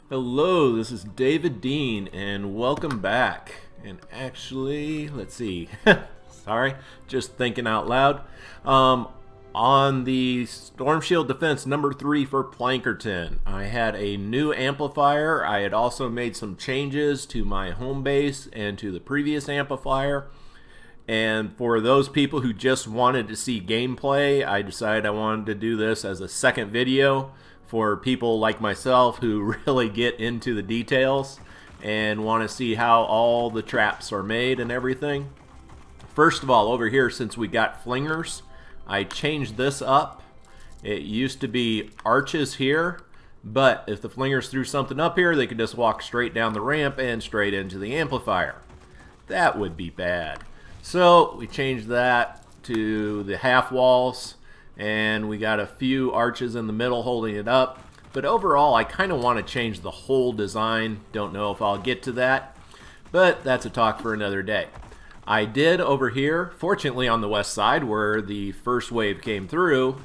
Hello, this is David Dean, and welcome back. And actually, let's see. Sorry, just thinking out loud. On the Storm Shield Defense number 3 for Plankerton, I had a new amplifier. I had also made some changes to my home base and to the previous amplifier. And for those people who just wanted to see gameplay, I decided I wanted to do this as a second video for people like myself who really get into the details and want to see how all the traps are made and everything. First of all, over here, since we got flingers, I changed this up. It used to be arches here, but if the flingers threw something up here, they could just walk straight down the ramp and straight into the amplifier. That would be bad. So we changed that to the half walls, and we got a few arches in the middle holding it up. But overall, I kind of want to change the whole design. Don't know if I'll get to that, but that's a talk for another day. I did over here, fortunately on the west side where the first wave came through,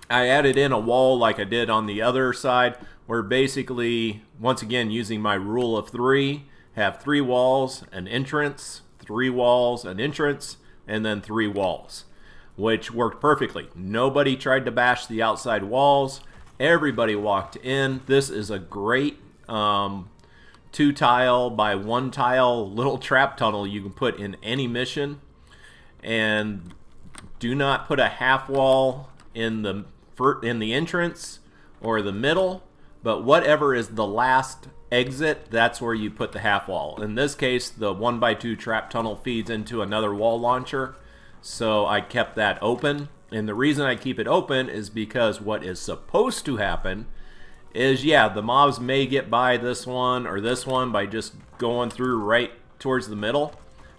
I added in a wall like I did on the other side, where basically, once again, using my rule of 3, have 3 walls, an entrance, 3 walls, an entrance, and then 3 walls, which worked perfectly. Nobody tried to bash the outside walls. Everybody walked in. This is a great 2 tile by 1 tile little trap tunnel you can put in any mission. And do not put a half wall in the entrance or the middle, but whatever is the last exit, that's where you put the half wall. In this case, the 1x2 trap tunnel feeds into another wall launcher, so I kept that open. And the reason I keep it open is because what is supposed to happen is, yeah, the mobs may get by this one or this one by just going through right towards the middle,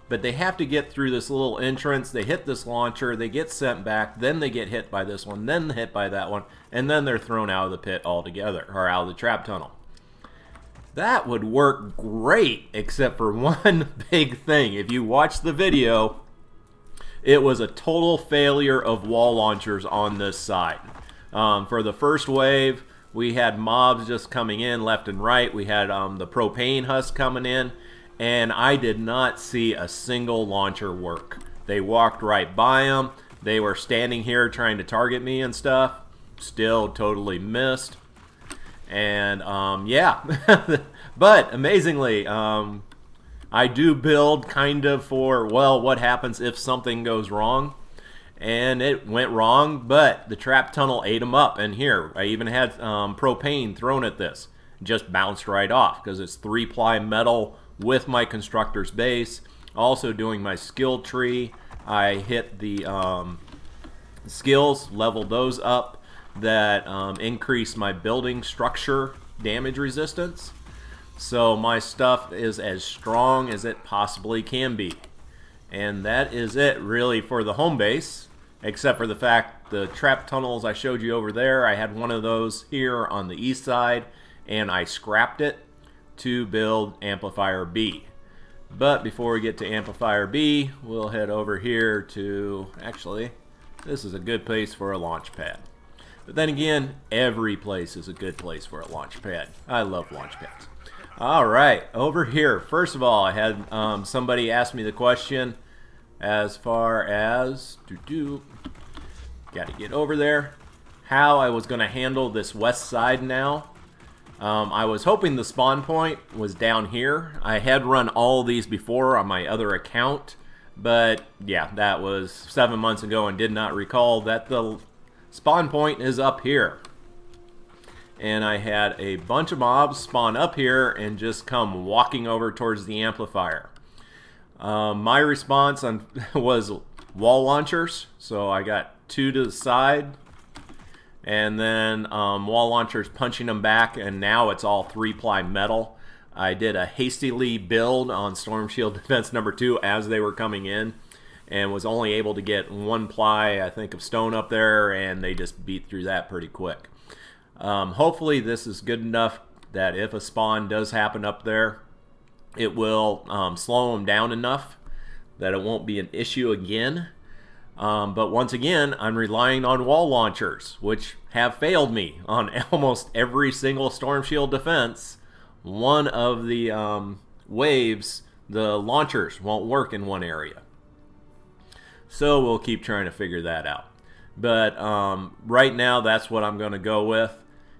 but they have to get through this little entrance. They hit this launcher, they get sent back, then they get hit by this one, then hit by that one, and then they're thrown out of the pit altogether, or out of the trap tunnel. That would work great, except for one big thing. If you watch the video, it was a total failure of wall launchers on this side. For the first wave, we had mobs just coming in left and right. We had the propane husk coming in, and I did not see a single launcher work. They walked right by them. They were standing here trying to target me and stuff. Still totally missed. And yeah, but amazingly, I do build kind of for, well, what happens if something goes wrong? And it went wrong, but the trap tunnel ate them up. And here, I even had propane thrown at this. Just bounced right off because it's 3-ply metal with my constructor's base. Also doing my skill tree, I hit the skills, leveled those up, that increase my building structure damage resistance. So my stuff is as strong as it possibly can be. And that is it really for the home base, except for the fact the trap tunnels I showed you over there, I had one of those here on the east side, and I scrapped it to build amplifier B. But before we get to amplifier B, we'll head over here to, actually, this is a good place for a launch pad. But then again, every place is a good place for a launch pad. I love launch pads. All right, over here, first of all, I had somebody ask me the question as far as, got to get over there, how I was going to handle this west side now. I was hoping the spawn point was down here. I had run all these before on my other account, but yeah, that was 7 months ago and did not recall that the spawn point is up here. And I had a bunch of mobs spawn up here and just come walking over towards the amplifier. My response was wall launchers, so I got 2 to the side, and then wall launchers punching them back, and now it's all 3-ply metal. I did a hastily build on Storm Shield Defense number 2 as they were coming in, and was only able to get 1 ply, I think, of stone up there, and they just beat through that pretty quick. Hopefully this is good enough that if a spawn does happen up there, it will slow them down enough that it won't be an issue again. But once again, I'm relying on wall launchers, which have failed me on almost every single Storm Shield defense. One of the waves, the launchers won't work in one area. So we'll keep trying to figure that out. But right now, that's what I'm going to go with.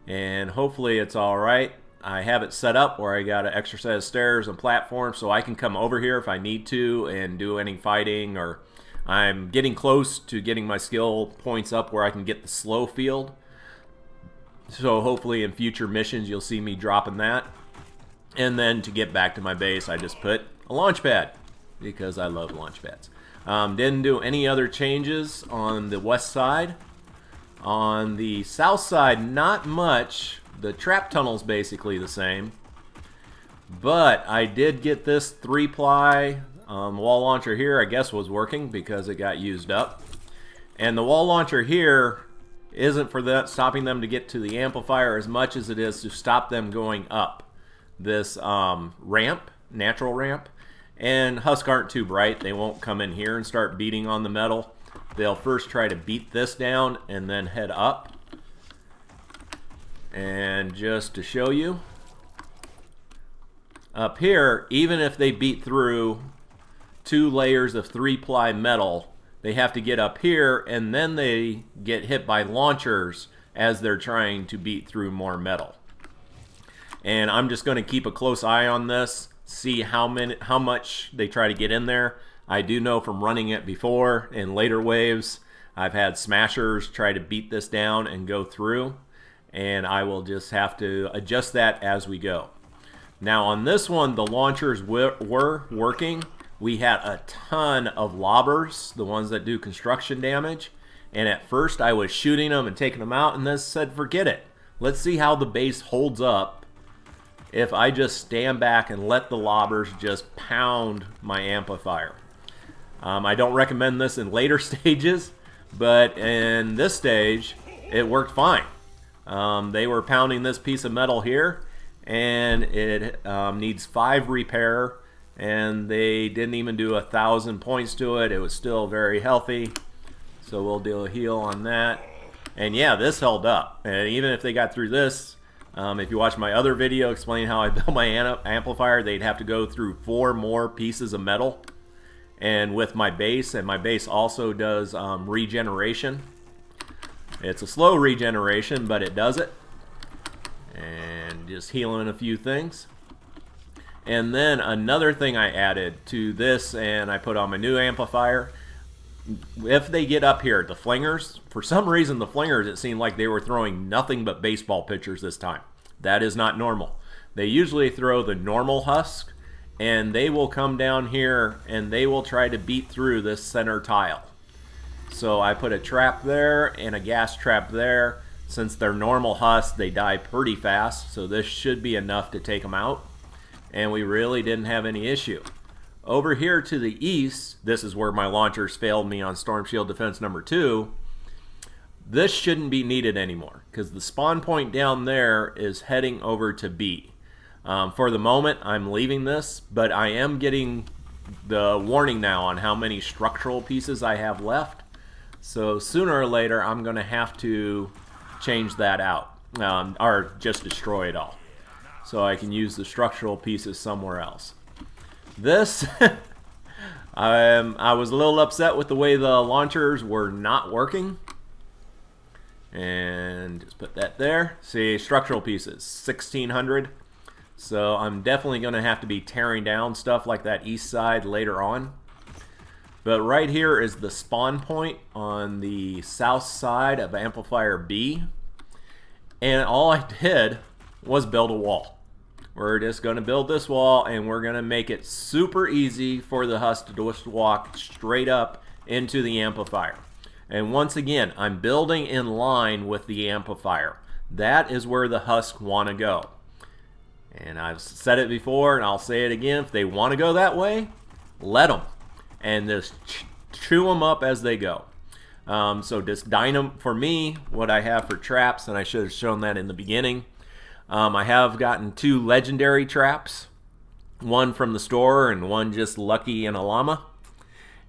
And hopefully it's all right. I have it set up where I got an extra set of stairs and platforms so I can come over here if I need to and do any fighting, or I'm getting close to getting my skill points up where I can get the slow field. So hopefully in future missions you'll see me dropping that. And then to get back to my base, I just put a launch pad because I love launch pads. Didn't do any other changes on the west side. On the south side, not much. The trap tunnel's basically the same. But I did get this 3-ply wall launcher here, I guess was working because it got used up. And the wall launcher here isn't for that stopping them to get to the amplifier as much as it is to stop them going up this ramp, natural ramp. And Husk aren't too bright. They won't come in here and start beating on the metal. They'll first try to beat this down and then head up. And just to show you, up here, even if they beat through 2 layers of 3-ply metal, they have to get up here and then they get hit by launchers as they're trying to beat through more metal. And I'm just going to keep a close eye on this, see how much they try to get in there. I do know from running it before in later waves, I've had smashers try to beat this down and go through, and I will just have to adjust that as we go. Now on this one, the launchers were working. We had a ton of lobbers, the ones that do construction damage, and at first I was shooting them and taking them out and then said forget it. Let's see how the base holds up if I just stand back and let the lobbers just pound my amplifier. I don't recommend this in later stages, but in this stage it worked fine. They were pounding this piece of metal here, and it needs 5 repair, and they didn't even do 1,000 points to it. It was still very healthy, so we'll do a heal on that. And yeah, this held up, and even if they got through this, if you watch my other video explaining how I built my amplifier, they'd have to go through 4 more pieces of metal. And with my base, and my base also does regeneration. It's a slow regeneration, but it does it. And just healing a few things. And then another thing I added to this, and I put on my new amplifier, if they get up here, the flingers, for some reason the flingers, it seemed like they were throwing nothing but baseball pitchers this time. That is not normal. They usually throw the normal husk, and they will come down here and they will try to beat through this center tile. So I put a trap there and a gas trap there. Since they're normal husk, they die pretty fast, so this should be enough to take them out. And we really didn't have any issue. Over here to the east, this is where my launchers failed me on Storm Shield Defense number 2. This shouldn't be needed anymore because the spawn point down there is heading over to B. For the moment, I'm leaving this, but I am getting the warning now on how many structural pieces I have left. So sooner or later, I'm going to have to change that out, or just destroy it all, so I can use the structural pieces somewhere else. This, I was a little upset with the way the launchers were not working. And just put that there. See, structural pieces, 1,600. So I'm definitely going to have to be tearing down stuff like that east side later on. But right here is the spawn point on the south side of amplifier B. And all I did was build a wall. We're just going to build this wall, and we're going to make it super easy for the husk to just walk straight up into the amplifier. And once again, I'm building in line with the amplifier. That is where the husk want to go. And I've said it before, and I'll say it again. If they want to go that way, let them. And just chew them up as they go. So just dynam for me, what I have for traps, and I should have shown that in the beginning. I have gotten 2 legendary traps. One from the store and one just lucky in a llama.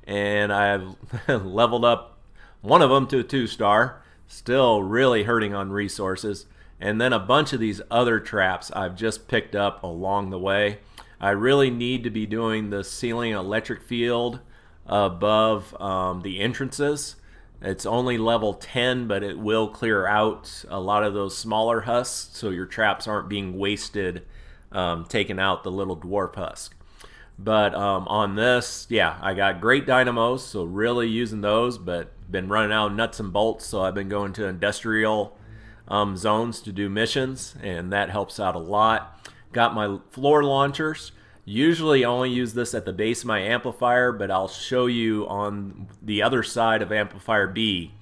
and I've leveled up one of them to a 2-star. Still really hurting on resources. And then a bunch of these other traps I've just picked up along the way. I really need to be doing the ceiling electric field above the entrances. It's only level 10, but it will clear out a lot of those smaller husks, so your traps aren't being wasted taking out the little dwarf husk. But on this, yeah, I got great dynamos, so really using those, but been running out of nuts and bolts, so I've been going to industrial zones to do missions, and that helps out a lot. Got my floor launchers. Usually I only use this at the base of my amplifier, but I'll show you on the other side of amplifier B.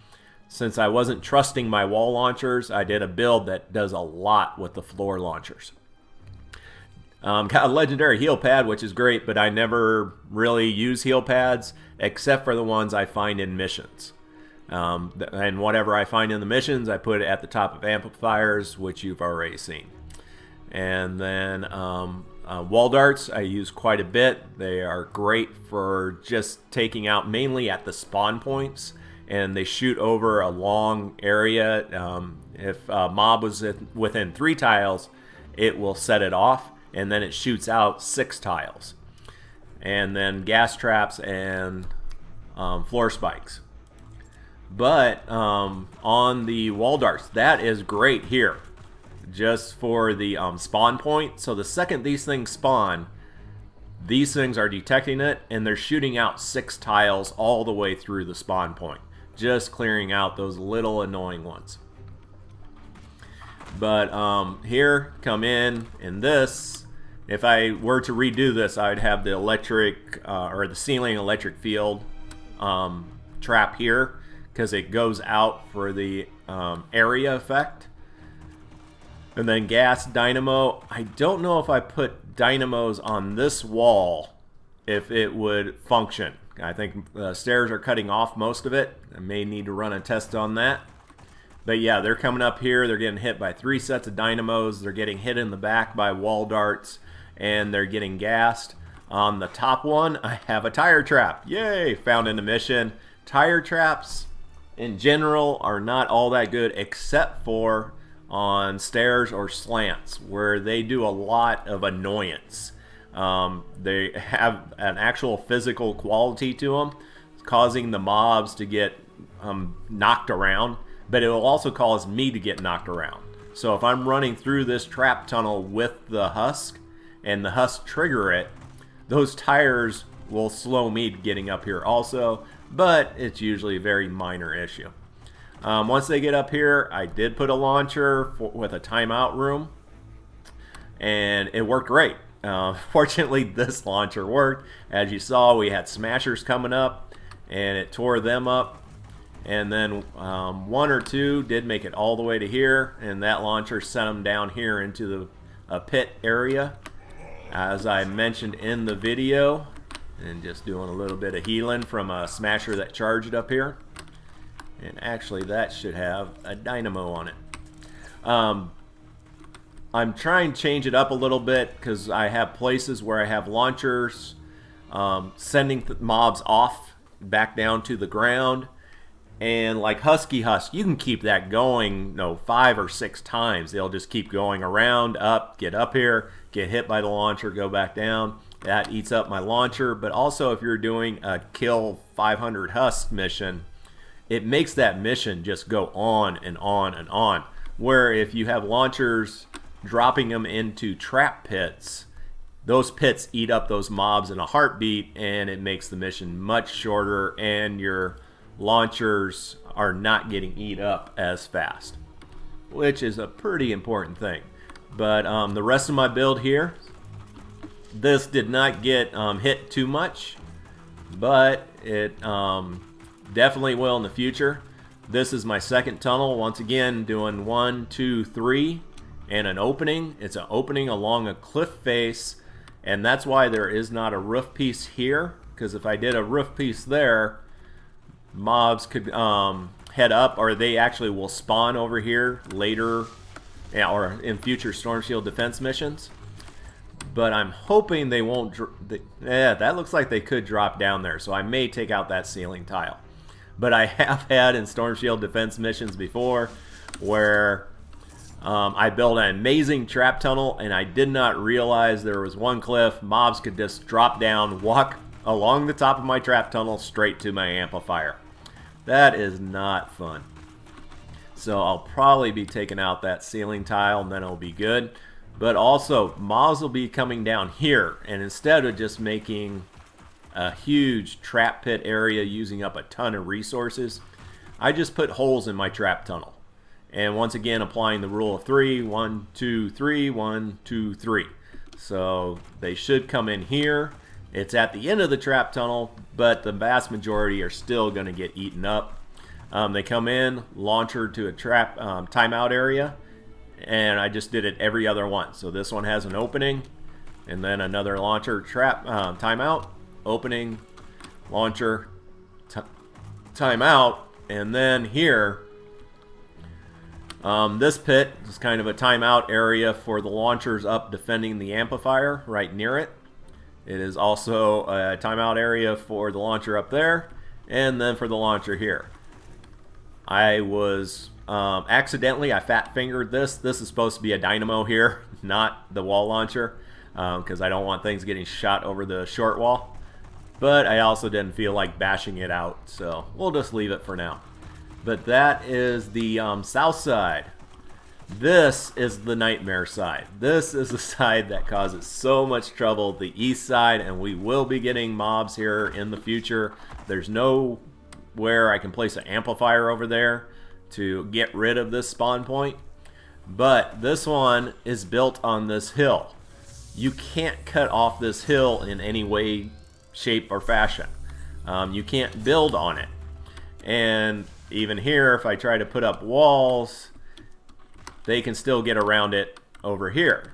Since I wasn't trusting my wall launchers, I did a build that does a lot with the floor launchers. Got a legendary heal pad, which is great, but I never really use heal pads except for the ones I find in missions. And whatever I find in the missions, I put it at the top of amplifiers, which you've already seen. And then wall darts I use quite a bit. They are great for just taking out mainly at the spawn points, and they shoot over a long area. If a mob was within 3 tiles, it will set it off, and then it shoots out 6 tiles. And then gas traps and floor spikes. But on the wall darts, that is great here, just for the spawn point. So the second these things spawn, these things are detecting it, and they're shooting out 6 tiles all the way through the spawn point, just clearing out those little annoying ones. But here, come in this. If I were to redo this, I'd have the electric or the ceiling electric field trap here, because it goes out for the area effect. And then gas dynamo. I don't know if I put dynamos on this wall if it would function. I think the stairs are cutting off most of it. I may need to run a test on that. But yeah, they're coming up here. They're getting hit by 3 sets of dynamos. They're getting hit in the back by wall darts, and they're getting gassed. On the top one, I have a tire trap. Yay! Found in a mission. Tire traps in general are not all that good, except for on stairs or slants, where they do a lot of annoyance. They have an actual physical quality to them, causing the mobs to get knocked around, but it will also cause me to get knocked around. So if I'm running through this trap tunnel with the husk, and the husk trigger it, those tires will slow me getting up here also, but it's usually a very minor issue. Once they get up here, I did put a launcher with a timeout room, and it worked great. Fortunately, this launcher worked. As you saw, we had smashers coming up, and it tore them up. And then 1 or 2 did make it all the way to here, and that launcher sent them down here into the pit area. As I mentioned in the video, and just doing a little bit of healing from a smasher that charged up here. And actually that should have a dynamo on it. I'm trying to change it up a little bit, because I have places where I have launchers sending mobs off back down to the ground. And like Husky Husk, you can keep that going 5 or 6 times. They'll just keep going around, up, get up here, get hit by the launcher, go back down. That eats up my launcher. But also if you're doing a kill 500 Husk mission, it makes that mission just go on and on and on. Where if you have launchers dropping them into trap pits, those pits eat up those mobs in a heartbeat, and it makes the mission much shorter, and your launchers are not getting eat up as fast, which is a pretty important thing. But the rest of my build here, this did not get hit too much, but it definitely will in the future. This is my second tunnel, once again doing 1, 2, 3 and an opening. It's an opening along a cliff face, and that's why there is not a roof piece here, because if I did a roof piece there, mobs could head up, or they actually will spawn over here later, or in future Storm Shield defense missions. but I'm hoping they won't. Yeah, that looks like they could drop down there, so I may take out that ceiling tile. But I have had in Storm Shield defense missions before where I built an amazing trap tunnel and I did not realize there was one cliff. Mobs could just drop down, walk along the top of my trap tunnel straight to my amplifier. That is not fun. So I'll probably be taking out that ceiling tile and then it'll be good. But also, mobs will be coming down here, and instead of just making a huge trap pit area using up a ton of resources, I just put holes in my trap tunnel. And once again, applying the rule of 3, 1, 2, 3, 1, 2, 3. So they should come in here. It's at the end of the trap tunnel, but the vast majority are still going to get eaten up. They come in, launcher to a trap timeout area, and I just did it every other one. So this one has an opening, and then another launcher trap timeout, opening, launcher, timeout, and then here, this pit is kind of a timeout area for the launchers up defending the amplifier right near it. It is also a timeout area for the launcher up there, and then for the launcher here. I was accidentally, I fat fingered this. This is supposed to be a dynamo here, not the wall launcher, because I don't want things getting shot over the short wall. But I also didn't feel like bashing it out, so we'll just leave it for now. But that is the south side. This is the nightmare side. This is the side that causes so much trouble, the east side, and we will be getting mobs here in the future. There's nowhere I can place an amplifier over there to get rid of this spawn point. But this one is built on this hill. You can't cut off this hill in any way, shape, or fashion. You can't build on it. And even here, if I try to put up walls, they can still get around it over here.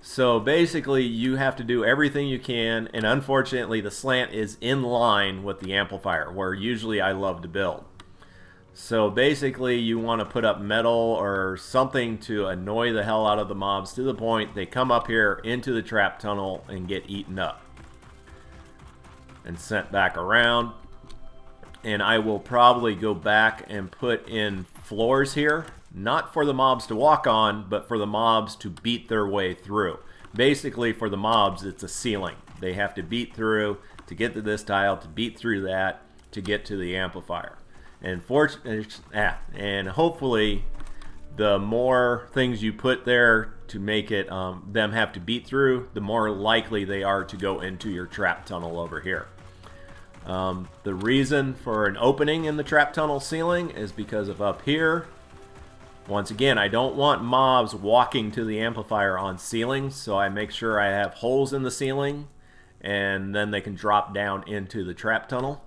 So basically, you have to do everything you can, and unfortunately, the slant is in line with the amplifier, where usually I love to build. So basically, you want to put up metal or something to annoy the hell out of the mobs to the point they come up here into the trap tunnel and get eaten up and sent back around. And I will probably go back and put in floors here, not for the mobs to walk on, but for the mobs to beat their way through. Basically, for the mobs, it's a ceiling. They have to beat through to get to this tile, to beat through that, to get to the amplifier. And hopefully, the more things you put there to make it them have to beat through, the more likely they are to go into your trap tunnel over here. The reason for an opening in the trap tunnel ceiling is because of up here. Once again, I don't want mobs walking to the amplifier on ceilings, so I make sure I have holes in the ceiling, and then they can drop down into the trap tunnel.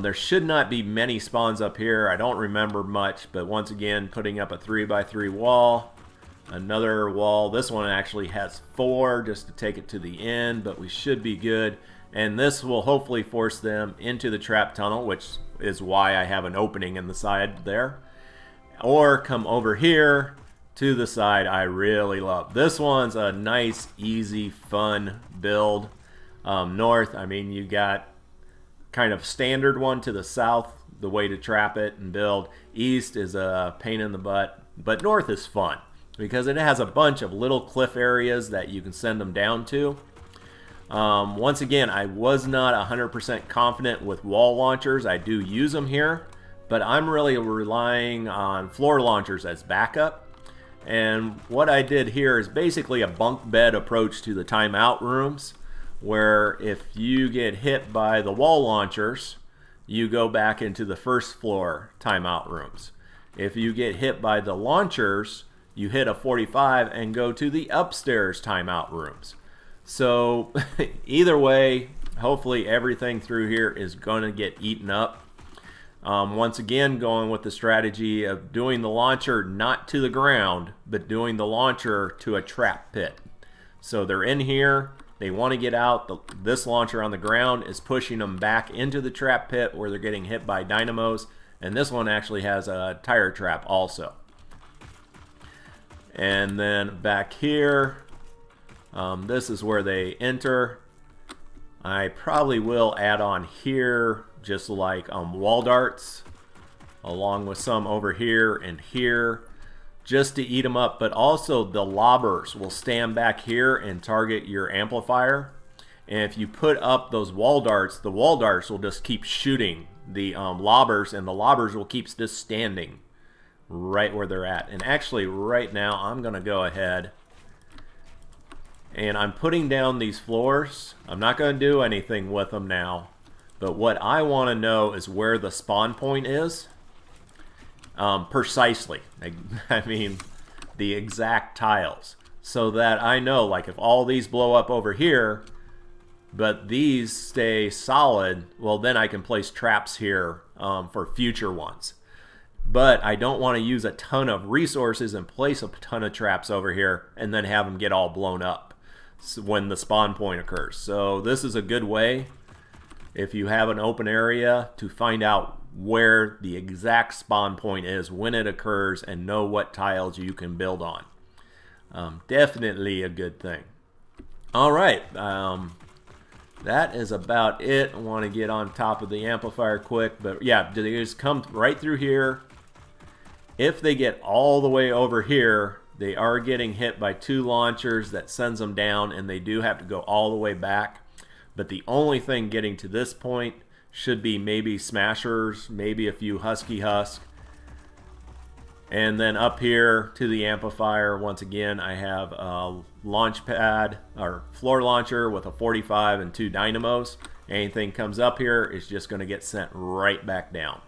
There should not be many spawns up here. I don't remember much, but once again, putting up a 3x3 wall, another wall. This one actually has 4 just to take it to the end, but we should be good. And this will hopefully force them into the trap tunnel, which is why I have an opening in the side there. Or come over here to the side I really love. This one's a nice, easy, fun build. North, I mean, you got kind of standard one to the south, the way to trap it and build. East is a pain in the butt, but north is fun because it has a bunch of little cliff areas that you can send them down to. Once again, I was not 100% confident with wall launchers. I do use them here, but I'm really relying on floor launchers as backup. And what I did here is basically a bunk bed approach to the timeout rooms, where if you get hit by the wall launchers, you go back into the first floor timeout rooms. If you get hit by the launchers, you hit a 45 and go to the upstairs timeout rooms. So either way, hopefully everything through here is going to get eaten up. Once again, going with the strategy of doing the launcher not to the ground, but doing the launcher to a trap pit. So they're in here, they want to get out. This launcher on the ground is pushing them back into the trap pit where they're getting hit by dynamos. And this one actually has a tire trap also. And then back here, This is where they enter. I probably will add on here just like wall darts, along with some over here and here, just to eat them up. But also the lobbers will stand back here and target your amplifier. And if you put up those wall darts, the wall darts will just keep shooting the lobbers, and the lobbers will keep just standing right where they're at. And actually right now I'm going to go ahead and I'm putting down these floors. I'm not going to do anything with them now, but what I want to know is where the spawn point is. Precisely. I mean, the exact tiles. So that I know, like, if all these blow up over here, but these stay solid, well, then I can place traps here for future ones. But I don't want to use a ton of resources and place a ton of traps over here and then have them get all blown up when the spawn point occurs. So this is a good way, if you have an open area, to find out where the exact spawn point is when it occurs and know what tiles you can build on. Definitely a good thing. Alright, that is about it. I want to get on top of the amplifier quick, but yeah, they just come right through here. If they get all the way over here, they are getting hit by 2 launchers that sends them down, and they do have to go all the way back. But the only thing getting to this point should be maybe smashers, maybe a few husky husk. And then up here to the amplifier, once again, I have a launch pad or floor launcher with a 45 and 2 dynamos. Anything comes up here is just going to get sent right back down.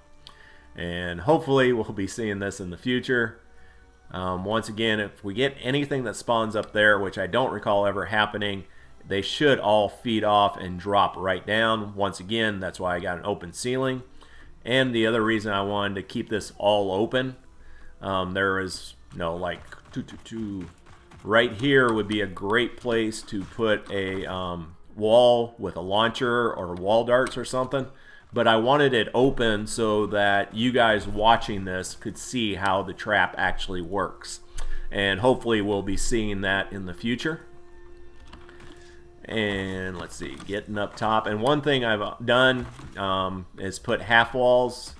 And hopefully we'll be seeing this in the future. Once again, if we get anything that spawns up there, which I don't recall ever happening, they should all feed off and drop right down. Once again, that's why I got an open ceiling. And the other reason I wanted to keep this all open, there is, you know, like right here would be a great place to put a wall with a launcher or wall darts or something. But I wanted it open so that you guys watching this could see how the trap actually works. And hopefully we'll be seeing that in the future. And let's see, getting up top. And one thing I've done is put half walls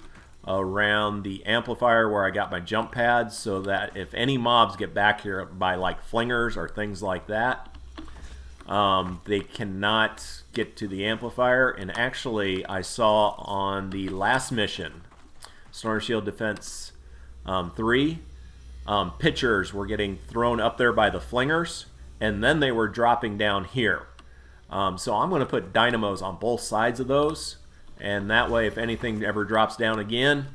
around the amplifier where I got my jump pads, so that if any mobs get back here by like flingers or things like that, they cannot get to the amplifier. And actually I saw on the last mission, Storm Shield Defense 3, pitchers were getting thrown up there by the flingers, and then they were dropping down here. So I'm going to put dynamos on both sides of those, and that way if anything ever drops down again,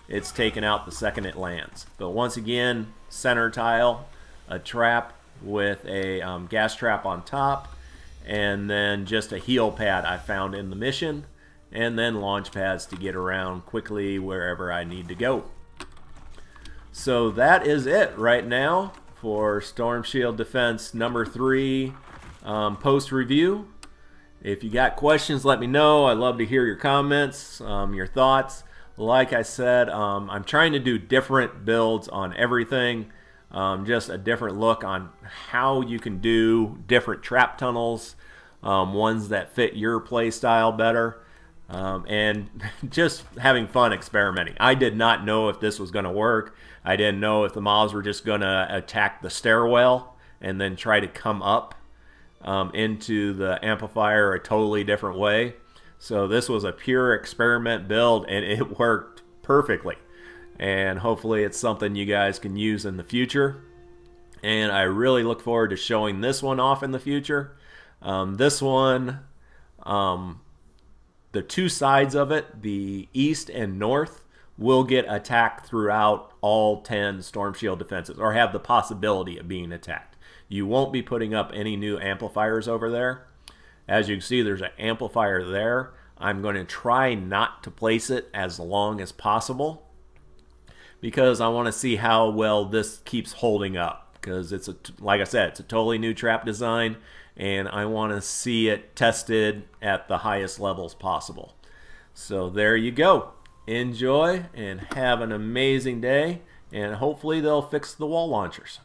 it's taken out the second it lands. But once again, center tile, a trap with a gas trap on top, and then just a heal pad I found in the mission, and then launch pads to get around quickly wherever I need to go. So that is it right now for Storm Shield Defense number 3 post review. If you got questions, let me know. I'd love to hear your comments, your thoughts. Like I said, I'm trying to do different builds on everything. Just a different look on how you can do different trap tunnels, ones that fit your play style better, and just having fun experimenting. I did not know if this was going to work. I didn't know if the mobs were just going to attack the stairwell and then try to come up into the amplifier a totally different way. So this was a pure experiment build, and it worked perfectly. And hopefully it's something you guys can use in the future. And I really look forward to showing this one off in the future. This one, the 2 sides of it, the east and north, will get attacked throughout all 10 Storm Shield defenses, or have the possibility of being attacked. You won't be putting up any new amplifiers over there. As you can see, there's an amplifier there. I'm going to try not to place it as long as possible, because I want to see how well this keeps holding up, because it's like I said, it's a totally new trap design, and I want to see it tested at the highest levels possible. So there you go. Enjoy and have an amazing day, and hopefully they'll fix the wall launchers.